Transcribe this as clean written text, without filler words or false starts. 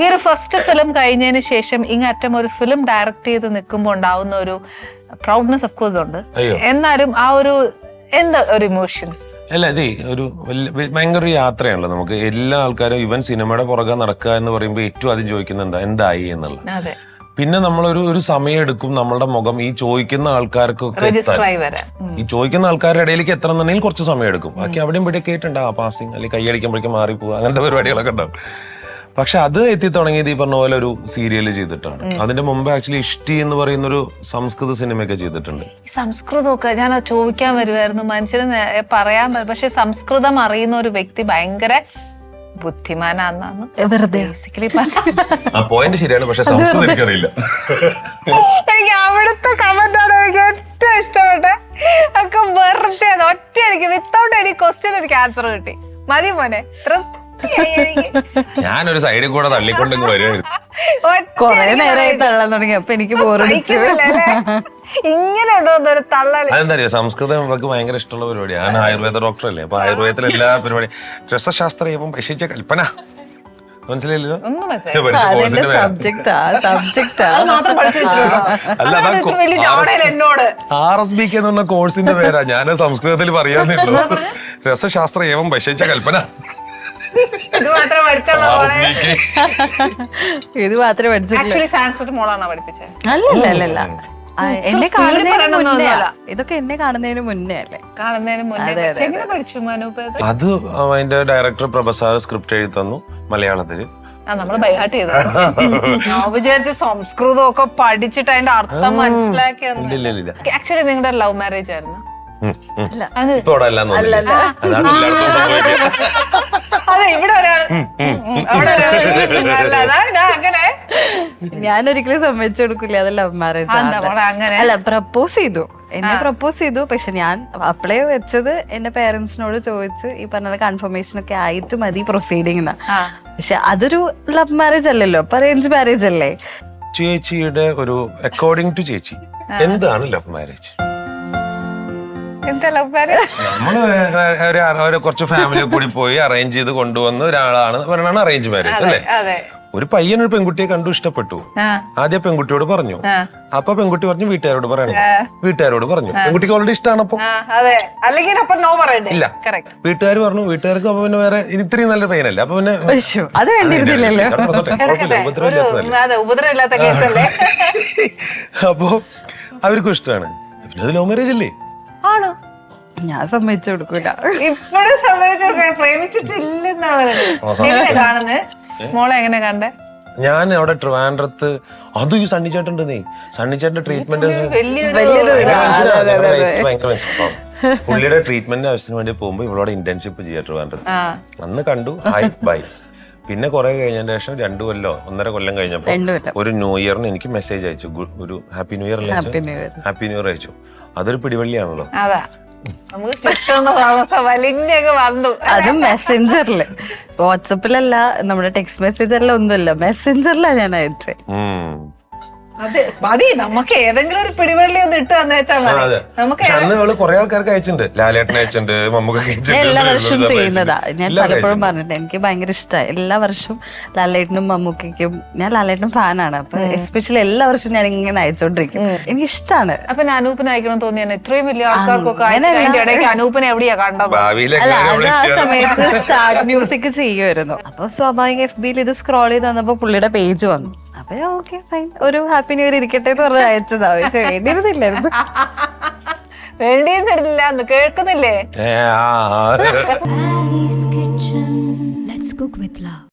ഈ ഒരു first film കഴിഞ്ഞതിന് ശേഷം ഇങ്ങറ്റം ഒരു ഫിലിം ഡയറക്ട് ചെയ്ത് നിൽക്കുമ്പോൾ ഉണ്ടാവുന്ന ഒരു പ്രൗഡ്നെസ് ഓഫ് കോഴ്സ് ഉണ്ട്. എന്നാലും ആ ഒരു എന്താ ഒരു ഇമോഷൻ? അല്ല, അതെ, ഒരു ഭയങ്കര ഒരു യാത്രയാണല്ലോ. നമുക്ക് എല്ലാ ആൾക്കാരും ഇവൻ സിനിമയുടെ പുറകെ നടക്കുക എന്ന് പറയുമ്പോൾ ഏറ്റവും ആദ്യം ചോദിക്കുന്നത് എന്തായി എന്നുള്ളത്. പിന്നെ നമ്മളൊരു സമയം എടുക്കും നമ്മളുടെ മുഖം ഈ ചോദിക്കുന്ന ആൾക്കാർക്കൊക്കെ ഈ ചോദിക്കുന്ന ആൾക്കാരുടെ ഇടയിലേക്ക് എത്തണമെന്നുണ്ടെങ്കിൽ കുറച്ച് സമയം എടുക്കും. ബാക്കി അവിടെയും ഇവിടെ കേട്ടുണ്ടാവും പാസിങ്, അല്ലെങ്കിൽ കൈയടിക്കുമ്പോഴേക്കും മാറിപ്പോവുക, അങ്ങനത്തെ പരിപാടികളൊക്കെ ഉണ്ടാവും. പക്ഷെ അത് എത്തി തുടങ്ങിയത് ഈ പറഞ്ഞ പോലെ ഒരു സീരിയൽ ചെയ്തിട്ടാണ്. അതിന്റെ മുമ്പ് ആക്ച്വലി ഇഷ്ടി എന്ന് പറയുന്ന ഒരു സംസ്കൃത സിനിമയൊക്കെ ചെയ്തിട്ടുണ്ട്. സംസ്കൃതമൊക്കെ ഞാൻ ചോദിക്കാൻ വരുമായിരുന്നു, മനുഷ്യന് പറയാൻ, പക്ഷെ സംസ്കൃതം അറിയുന്ന ഒരു വ്യക്തി ഭയങ്കര ബുദ്ധിമാനാന്ന് വെറുതെ പോയിന്റ് ശരിയാണ്. പക്ഷെ സംസ്കൃതം എനിക്കറിയില്ല. എനിക്ക് അവിടുത്തെ കമന്റാണ് എനിക്ക് ഏറ്റവും ഇഷ്ടപ്പെട്ടെ. ഒക്കെ വെറുതെ ഒറ്റ എനിക്ക് വിത്തൗട്ട് എനി ക്വസ്റ്റ്യൻ എനിക്ക് ആൻസർ കിട്ടി. മതി മോനെ, ഞാനൊരു സൈഡിൽ കൂടെ തള്ളിക്കൊണ്ട് വരുമായിരുന്നു. കൊറേ നേരമായി തള്ളാൻ തുടങ്ങി. അപ്പൊ എനിക്ക് ഇങ്ങനെ അതെന്താ അറിയാം, സംസ്കൃതം നമുക്ക് ഭയങ്കര ഇഷ്ടമുള്ള പരിപാടിയാണ്. ഞാൻ ആയുർവേദ ഡോക്ടറല്ലേ, അപ്പൊ ആയുർവേദത്തിൽ എല്ലാ പരിപാടി രസശാസ്ത്രം ഭക്ഷിച്ച കൽപ്പന മനസ്സിലായില്ലോ. RSBK എന്ന് പറഞ്ഞ കോഴ്സിന്റെ പേരാ. ഞാൻ സംസ്കൃതത്തിൽ പറയാന്നുള്ളൂ. രസശാസ്ത്ര ഏവം ഭക്ഷിച്ച കൽപ്പന. ഇത് മാത്രമേ പഠിപ്പിച്ചത്. അല്ലല്ല, എന്നെ ഇതൊക്കെ എന്നെ കാണുന്നതിന് മുന്നേ അല്ലേ? അത് അതിന്റെ ഡയറക്ടർ പ്രൊഫസർ സ്ക്രിപ്റ്റ് എഴുതി തന്നു മലയാളത്തില്. നമ്മള് ബൈഹാർട്ട് ചെയ്തു. ഞാൻ വിചാരിച്ചു സംസ്കൃതം ഒക്കെ പഠിച്ചിട്ട് അതിന്റെ അർത്ഥം മനസ്സിലാക്കിയത്. ആക്ച്വലി നിങ്ങളുടെ ലവ് മാരേജ് ആയിരുന്നു? അതെ, ഇവിടെ ഒരാൾ അങ്ങനെ ഞാനൊരിക്കലും സമ്മതിച്ചു കൊടുക്കില്ല. അത് ലവ് മാരേജ് അല്ല. പ്രപ്പോസ് ചെയ്തു, എന്നെ പ്രപ്പോസ് ചെയ്തു. പക്ഷെ ഞാൻ അപ്ലൈ വെച്ചത് എന്റെ പേരൻസിനോട് ചോദിച്ച് ഈ പറഞ്ഞ കൺഫർമേഷൻ ഒക്കെ ആയിട്ട് മതി പ്രൊസീഡിങ് എന്നാ. പക്ഷെ അതൊരു ലവ് മാരേജ് അല്ലല്ലോ, അപ്പൊ അറേഞ്ച് മാരേജ് അല്ലേ. ചേച്ചിയുടെ ഒരു അക്കോർഡിംഗ് ടു ചേച്ചി എന്താണ് ലവ് മാരേജ്? നമ്മള് കുറച്ച് ഫാമിലി കൂടി പോയി അറേഞ്ച് ചെയ്ത് കൊണ്ടുവന്ന ഒരാളാണ് പറഞ്ഞാണ് അറേഞ്ച് മാരേജ് അല്ലേ. ഒരു പയ്യൻ ഒരു പെൺകുട്ടിയെ കണ്ടു, ഇഷ്ടപ്പെട്ടു. ആദ്യം പെൺകുട്ടിയോട് പറഞ്ഞു, അപ്പൊ പെൺകുട്ടി പറഞ്ഞു വീട്ടുകാരോട് പറയണം. വീട്ടുകാരോട് പറഞ്ഞു, പെൺകുട്ടിക്ക് ഓൾറെഡി ഇഷ്ടമാണ്. അപ്പൊ ഇല്ല, വീട്ടുകാർ പറഞ്ഞു. വീട്ടുകാർക്ക് അപ്പൊ പിന്നെ വേറെ ഇത്രയും നല്ല പയ്യനല്ലേ, അപ്പൊ പിന്നെ അപ്പൊ അവർക്കും ഇഷ്ടമാണ്. പിന്നെ അത് ലവ് മാരേജ് അല്ലേ? ആണോ? ഞാൻ സമ്മതിച്ചു കൊടുക്കൂല. ഇപ്പോഴും സമ്മതിച്ചു കൊടുക്കാൻ പ്രേമിച്ചിട്ടില്ലെന്നാ കാണുന്നത്. മോളെ എങ്ങനെ കണ്ടേ? ഞാൻ അവിടെ ട്രിവാൻഡ്രത്ത് അതും ഈ സണ്ണിച്ചേട്ടുണ്ട്. സണ്ണിച്ചേട്ടന്റെ ട്രീറ്റ്മെന്റ് പുള്ളിയുടെ ട്രീറ്റ്മെന്റിന്റെ ആവശ്യത്തിന് വേണ്ടി പോകുമ്പോ ഇവളോട് ഇന്റേൺഷിപ്പ് ചെയ്യാം ട്രിവാൻഡ്രത്ത്. അന്ന് കണ്ടു, ഹായ് ബൈ. പിന്നെ കുറെ കഴിഞ്ഞതിന് ശേഷം 2 കൊല്ലോ 1.5 കൊല്ലം കഴിഞ്ഞപ്പോ ഒരു ന്യൂ ഇയറിന് എനിക്ക് മെസ്സേജ് അയച്ചു. ഒരു happy new year happy new year അയച്ചു. അതൊരു പിടിവള്ളിയാണല്ലോ. അതും മെസ്സഞ്ചറില്, വാട്സപ്പിലല്ല, നമ്മുടെ ടെക്സ്റ്റ് മെസ്സേജറിൽ ഒന്നുമല്ല, മെസ്സഞ്ചറിലാണ് ഞാൻ അയച്ചത്. അതെ, മതി നമുക്ക് ഏതെങ്കിലും ഒരു പിടിവള്ളി ഒന്ന് ഇട്ട് തന്നേച്ചാൽ മതി. നമുക്ക് കുറെ ആൾക്കാർക്ക് അയച്ചിട്ടുണ്ട്. ലാലേട്ടനെ അയച്ചിട്ടുണ്ട്, മമ്മൂക്കൊക്കെ എല്ലാ വർഷവും ചെയ്യുന്നതാ. ഞാൻ പലപ്പോഴും പറഞ്ഞിട്ടുണ്ട്, എനിക്ക് ഭയങ്കര ഇഷ്ടമായി. എല്ലാ വർഷവും ലാലേട്ടനും മമ്മൂക്കും, ഞാൻ ലാലേട്ടനും ഫാനാണ്. അപ്പൊ എസ്പെഷ്യലി എല്ലാ വർഷവും ഞാൻ ഇങ്ങനെ അയച്ചോണ്ടിരിക്കും, എനിക്ക് ഇഷ്ടമാണ്. അപ്പൊ അനൂപിനെ അയക്കണം തോന്നിയാണ് ഇത്രയും വലിയ ആൾക്കാർക്കൊക്കെ അനൂപിനെ എവിടെയാ കണ്ടത്? അല്ല, അത് ആ സമയത്ത് സ്റ്റാർട്ട് മ്യൂസിക് ചെയ്യുമായിരുന്നു. അപ്പൊ സ്വാഭാവിക FBയിൽ ഇത് സ്ക്രോൾ ചെയ്ത് വന്നപ്പോ പുള്ളിയുടെ പേജ് വന്നു. അപ്പൊ ഓക്കെ ഫൈൻ, ഒരു ഹാപ്പി ന്യൂ ഇയർ ഇരിക്കട്ടെ എന്ന് പറഞ്ഞ് അയച്ചതാ. വേണ്ടിയിരുന്നില്ലായിരുന്നു. വേണ്ടിയിരുന്നില്ല, കേൾക്കുന്നില്ലേ? Annie's Kitchen. Let's cook with love.